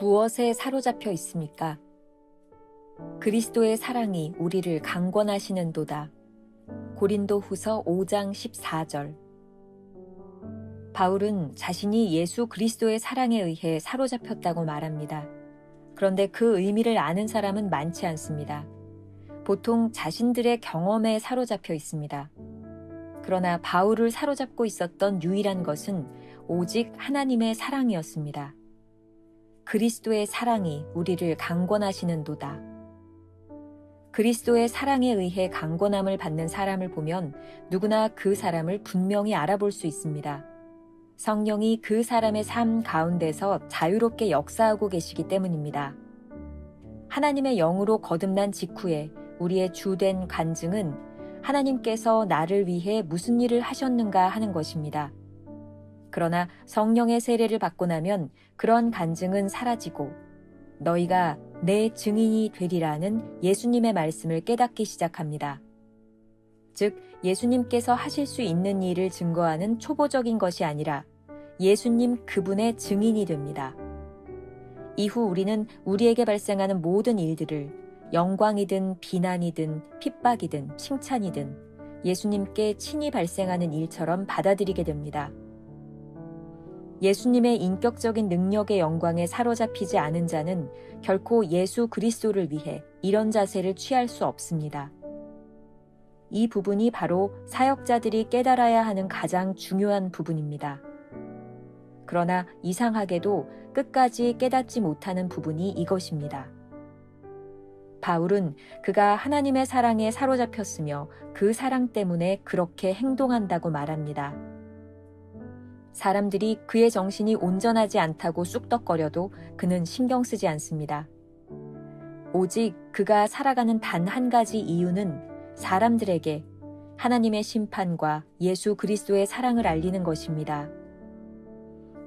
무엇에 사로잡혀 있습니까? 그리스도의 사랑이 우리를 강권하시는도다. 고린도후서 5장 14절. 바울은 자신이 예수 그리스도의 사랑에 의해 사로잡혔다고 말합니다. 그런데 그 의미를 아는 사람은 많지 않습니다. 보통 자신들의 경험에 사로잡혀 있습니다. 그러나 바울을 사로잡고 있었던 유일한 것은 오직 하나님의 사랑이었습니다. 그리스도의 사랑이 우리를 강권하시는도다. 그리스도의 사랑에 의해 강권함을 받는 사람을 보면 누구나 그 사람을 분명히 알아볼 수 있습니다. 성령이 그 사람의 삶 가운데서 자유롭게 역사하고 계시기 때문입니다. 하나님의 영으로 거듭난 직후에 우리의 주된 간증은 하나님께서 나를 위해 무슨 일을 하셨는가 하는 것입니다. 그러나 성령의 세례를 받고 나면 그런 간증은 사라지고 너희가 내 증인이 되리라는 예수님의 말씀을 깨닫기 시작합니다. 즉, 예수님께서 하실 수 있는 일을 증거하는 초보적인 것이 아니라 예수님 그분의 증인이 됩니다. 이후 우리는 우리에게 발생하는 모든 일들을 영광이든 비난이든 핍박이든 칭찬이든 예수님께 친히 발생하는 일처럼 받아들이게 됩니다. 예수님의 인격적인 능력의 영광에 사로잡히지 않은 자는 결코 예수 그리스도를 위해 이런 자세를 취할 수 없습니다. 이 부분이 바로 사역자들이 깨달아야 하는 가장 중요한 부분입니다. 그러나 이상하게도 끝까지 깨닫지 못하는 부분이 이것입니다. 바울은 그가 하나님의 사랑에 사로잡혔으며 그 사랑 때문에 그렇게 행동한다고 말합니다. 사람들이 그의 정신이 온전하지 않다고 쑥덕거려도 그는 신경 쓰지 않습니다. 오직 그가 살아가는 단 한 가지 이유는 사람들에게 하나님의 심판과 예수 그리스도의 사랑을 알리는 것입니다.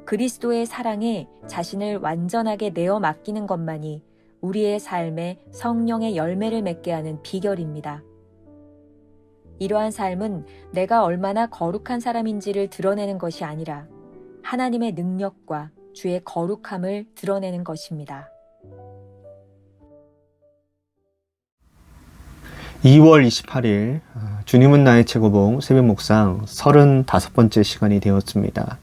그리스도의 사랑에 자신을 완전하게 내어 맡기는 것만이 우리의 삶에 성령의 열매를 맺게 하는 비결입니다. 이러한 삶은 내가 얼마나 거룩한 사람인지를 드러내는 것이 아니라 하나님의 능력과 주의 거룩함을 드러내는 것입니다. 2월 28일 주님은 나의 최고봉 새벽 묵상 35번째 시간이 되었습니다.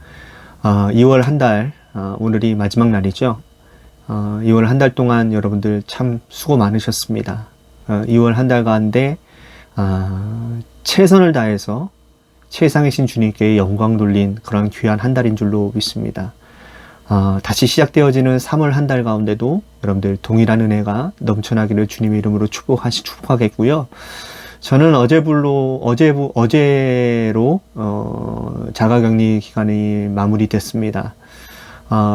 2월 한 달, 오늘이 마지막 날이죠. 2월 한 달 동안 여러분들 참 수고 많으셨습니다. 2월 한 달 가운데 최선을 다해서 최상이신 주님께 영광 돌린 그런 귀한 한 달인 줄로 믿습니다. 다시 시작되어지는 3월 한 달 가운데도 여러분들 동일한 은혜가 넘쳐나기를 주님의 이름으로 축복하겠고요. 저는 어제로 자가격리 기간이 마무리됐습니다.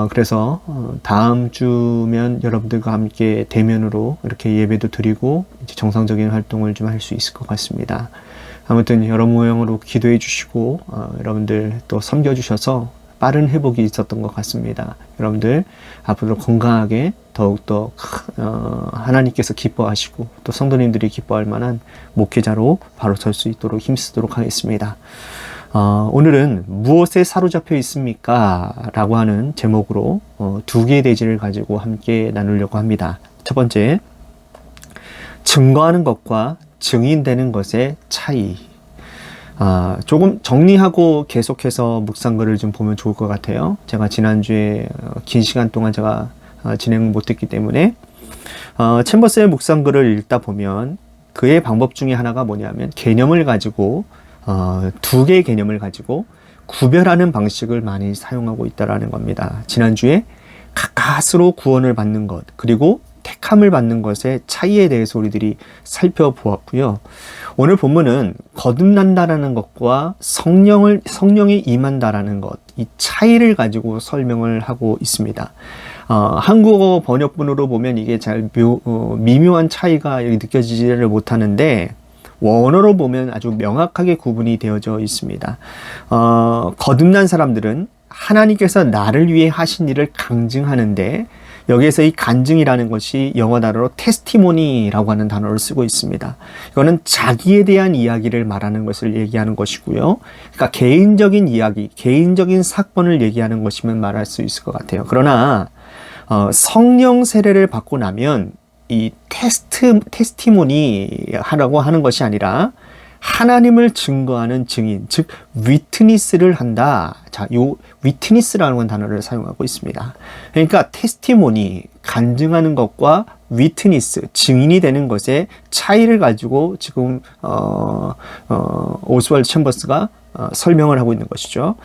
그래서 다음 주면 여러분들과 함께 대면으로 이렇게 예배도 드리고 이제 정상적인 활동을 좀 할 수 있을 것 같습니다. 아무튼 여러 모양으로 기도해 주시고 여러분들 또 섬겨 주셔서 빠른 회복이 있었던 것 같습니다. 여러분들 앞으로 건강하게 더욱더 하나님께서 기뻐하시고 또 성도님들이 기뻐할 만한 목회자로 바로 설 수 있도록 힘쓰도록 하겠습니다. 오늘은 무엇에 사로잡혀 있습니까? 라고 하는 제목으로 두 개의 대지를 가지고 함께 나누려고 합니다. 첫 번째, 증거하는 것과 증인되는 것의 차이. 조금 정리하고 계속해서 묵상글을 좀 보면 좋을 것 같아요. 제가 지난주에 긴 시간 동안 제가 진행을 못했기 때문에 챔버스의 묵상글을 읽다 보면 그의 방법 중에 하나가 뭐냐면 개념을 가지고 두 개의 개념을 가지고 구별하는 방식을 많이 사용하고 있다는 겁니다. 지난주에 가까스로 구원을 받는 것 그리고 택함을 받는 것의 차이에 대해서 우리들이 살펴보았고요. 오늘 본문은 거듭난다라는 것과 성령이 임한다라는 것, 이 차이를 가지고 설명을 하고 있습니다. 한국어 번역본으로 보면 이게 잘 미묘한 차이가 느껴지지를 못하는데 원어로 보면 아주 명확하게 구분이 되어져 있습니다. 거듭난 사람들은 하나님께서 나를 위해 하신 일을 강증하는데 여기에서 이 간증이라는 것이 영어 단어로 테스티모니라고 하는 단어를 쓰고 있습니다. 이거는 자기에 대한 이야기를 말하는 것을 얘기하는 것이고요. 그러니까 개인적인 이야기, 개인적인 사건을 얘기하는 것이면 말할 수 있을 것 같아요. 그러나 성령 세례를 받고 나면 이 테스티모니 하라고 하는 것이 아니라 하나님을 증거하는 증인, 즉 위트니스를 한다. 자, 요 위트니스라는 단어를 사용하고 있습니다. 그러니까 테스티모니, 간증하는 것과 위트니스, 증인이 되는 것의 차이를 가지고 지금 오스왈드 챔버스가 설명을 하고 있는 것이죠.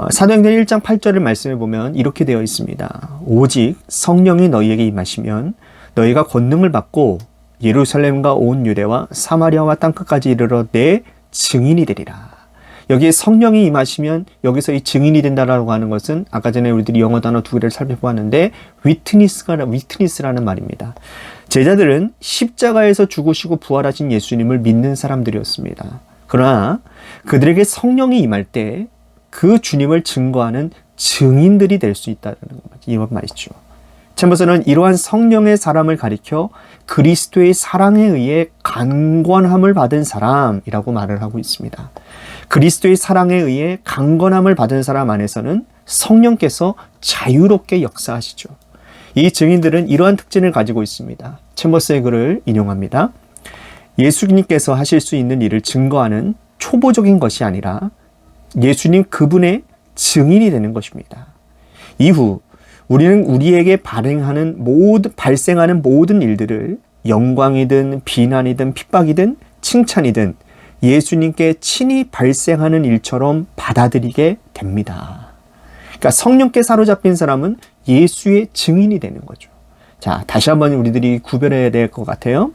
사도행전 1장 8절을 말씀해 보면 이렇게 되어 있습니다. 오직 성령이 너희에게 임하시면 너희가 권능을 받고 예루살렘과 온 유대와 사마리아와 땅끝까지 이르러 내 증인이 되리라. 여기에 성령이 임하시면 여기서 이 증인이 된다라고 하는 것은 아까 전에 우리들이 영어 단어 두 개를 살펴보았는데 위트니스라는 말입니다. 제자들은 십자가에서 죽으시고 부활하신 예수님을 믿는 사람들이었습니다. 그러나 그들에게 성령이 임할 때 그 주님을 증거하는 증인들이 될 수 있다는 이런 말이죠. 챔버스는 이러한 성령의 사람을 가리켜 그리스도의 사랑에 의해 강권함을 받은 사람이라고 말을 하고 있습니다. 그리스도의 사랑에 의해 강권함을 받은 사람 안에서는 성령께서 자유롭게 역사하시죠. 이 증인들은 이러한 특징을 가지고 있습니다. 챔버스의 글을 인용합니다. 예수님께서 하실 수 있는 일을 증거하는 초보적인 것이 아니라 예수님 그분의 증인이 되는 것입니다. 이후 우리는 우리에게 발생하는 모든 일들을 영광이든 비난이든 핍박이든 칭찬이든 예수님께 친히 발생하는 일처럼 받아들이게 됩니다. 그러니까 성령께 사로잡힌 사람은 예수의 증인이 되는 거죠. 자, 다시 한번 우리들이 구별해야 될 것 같아요.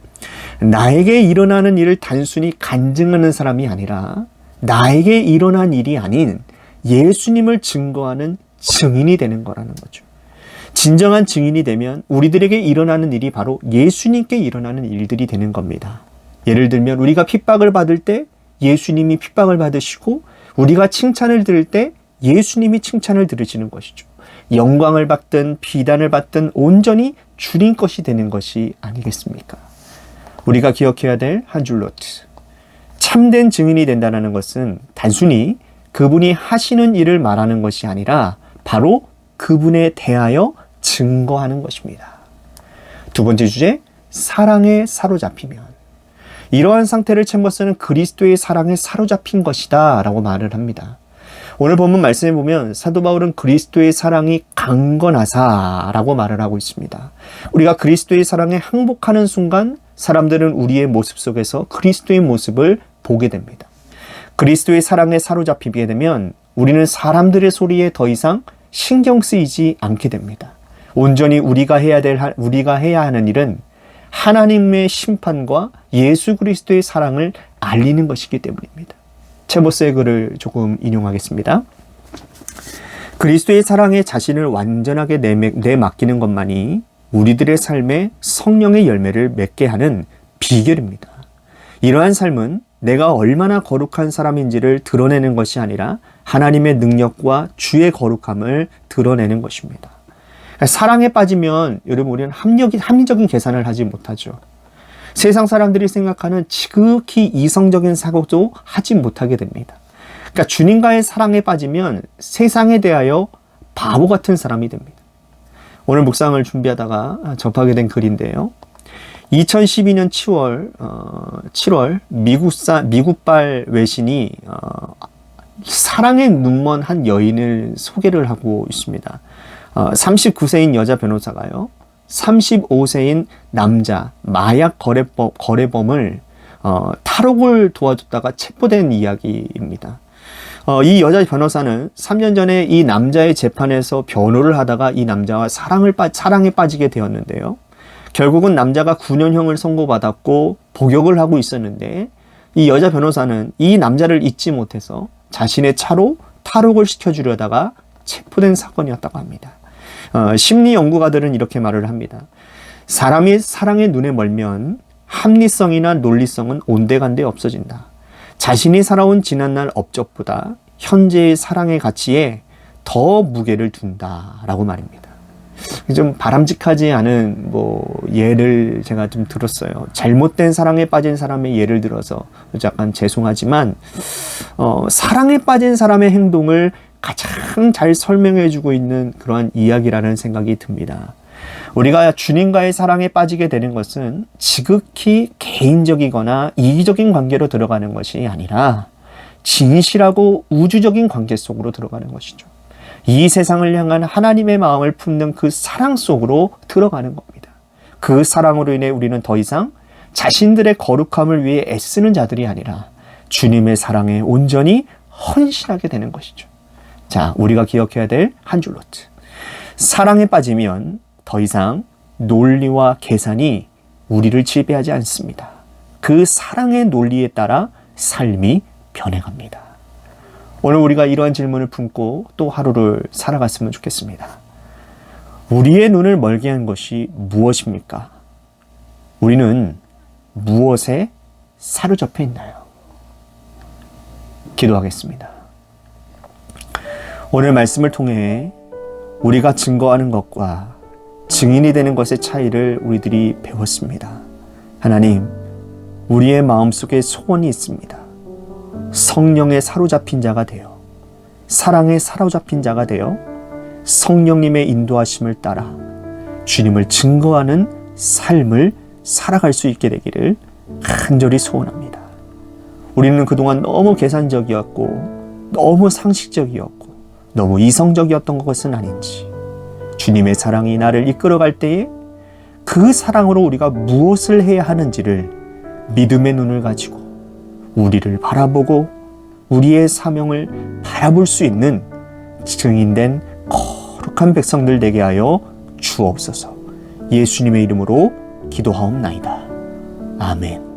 나에게 일어나는 일을 단순히 간증하는 사람이 아니라 나에게 일어난 일이 아닌 예수님을 증거하는 증인이 되는 거라는 거죠. 진정한 증인이 되면 우리들에게 일어나는 일이 바로 예수님께 일어나는 일들이 되는 겁니다. 예를 들면 우리가 핍박을 받을 때 예수님이 핍박을 받으시고 우리가 칭찬을 들을 때 예수님이 칭찬을 들으시는 것이죠. 영광을 받든 비단을 받든 온전히 주님 것이 되는 것이 아니겠습니까? 우리가 기억해야 될 한 줄 노트. 참된 증인이 된다는 것은 단순히 그분이 하시는 일을 말하는 것이 아니라 바로 그분에 대하여 증거하는 것입니다. 두 번째 주제, 사랑에 사로잡히면. 이러한 상태를 챔버스는 그리스도의 사랑에 사로잡힌 것이다 라고 말을 합니다. 오늘 본문 말씀에 보면 사도 바울은 그리스도의 사랑이 강건하사라고 말을 하고 있습니다. 우리가 그리스도의 사랑에 항복하는 순간 사람들은 우리의 모습 속에서 그리스도의 모습을 보게 됩니다. 그리스도의 사랑에 사로잡히게 되면 우리는 사람들의 소리에 더 이상 신경 쓰이지 않게 됩니다. 온전히 우리가 해야 하는 일은 하나님의 심판과 예수 그리스도의 사랑을 알리는 것이기 때문입니다. 챔버스의 글을 조금 인용하겠습니다. 그리스도의 사랑에 자신을 완전하게 내맡기는 것만이 우리들의 삶에 성령의 열매를 맺게 하는 비결입니다. 이러한 삶은 내가 얼마나 거룩한 사람인지를 드러내는 것이 아니라 하나님의 능력과 주의 거룩함을 드러내는 것입니다. 사랑에 빠지면 여러분 우리는 합리적인 계산을 하지 못하죠. 세상 사람들이 생각하는 지극히 이성적인 사고도 하지 못하게 됩니다. 그러니까 주님과의 사랑에 빠지면 세상에 대하여 바보 같은 사람이 됩니다. 오늘 묵상을 준비하다가 접하게 된 글인데요. 2012년 7월 미국발 외신이 사랑에 눈먼 한 여인을 소개를 하고 있습니다. 39세인 여자 변호사가요, 35세인 남자 마약 거래범을 탈옥을 도와줬다가 체포된 이야기입니다. 이 여자 변호사는 3년 전에 이 남자의 재판에서 변호를 하다가 이 남자와 사랑에 빠지게 되었는데요. 결국은 남자가 9년형을 선고받았고 복역을 하고 있었는데 이 여자 변호사는 이 남자를 잊지 못해서 자신의 차로 탈옥을 시켜주려다가 체포된 사건이었다고 합니다. 심리 연구가들은 이렇게 말을 합니다. 사람이 사랑의 눈에 멀면 합리성이나 논리성은 온데간데 없어진다. 자신이 살아온 지난날 업적보다 현재의 사랑의 가치에 더 무게를 둔다라고 말입니다. 좀 바람직하지 않은 예를 제가 좀 들었어요. 잘못된 사랑에 빠진 사람의 예를 들어서 약간 죄송하지만 사랑에 빠진 사람의 행동을 가장 잘 설명해주고 있는 그러한 이야기라는 생각이 듭니다. 우리가 주님과의 사랑에 빠지게 되는 것은 지극히 개인적이거나 이기적인 관계로 들어가는 것이 아니라 진실하고 우주적인 관계 속으로 들어가는 것이죠. 이 세상을 향한 하나님의 마음을 품는 그 사랑 속으로 들어가는 겁니다. 그 사랑으로 인해 우리는 더 이상 자신들의 거룩함을 위해 애쓰는 자들이 아니라 주님의 사랑에 온전히 헌신하게 되는 것이죠. 자, 우리가 기억해야 될 한 줄 노트. 사랑에 빠지면 더 이상 논리와 계산이 우리를 지배하지 않습니다. 그 사랑의 논리에 따라 삶이 변해갑니다. 오늘 우리가 이러한 질문을 품고 또 하루를 살아갔으면 좋겠습니다. 우리의 눈을 멀게 한 것이 무엇입니까? 우리는 무엇에 사로잡혀 있나요? 기도하겠습니다. 오늘 말씀을 통해 우리가 증거하는 것과 증인이 되는 것의 차이를 우리들이 배웠습니다. 하나님, 우리의 마음속에 소원이 있습니다. 성령에 사로잡힌 자가 되어, 사랑에 사로잡힌 자가 되어 성령님의 인도하심을 따라 주님을 증거하는 삶을 살아갈 수 있게 되기를 간절히 소원합니다. 우리는 그동안 너무 계산적이었고 너무 상식적이었고 너무 이성적이었던 것은 아닌지, 주님의 사랑이 나를 이끌어갈 때에 그 사랑으로 우리가 무엇을 해야 하는지를 믿음의 눈을 가지고 우리를 바라보고 우리의 사명을 바라볼 수 있는 증인된 거룩한 백성들 되게 하여 주옵소서. 예수님의 이름으로 기도하옵나이다. 아멘.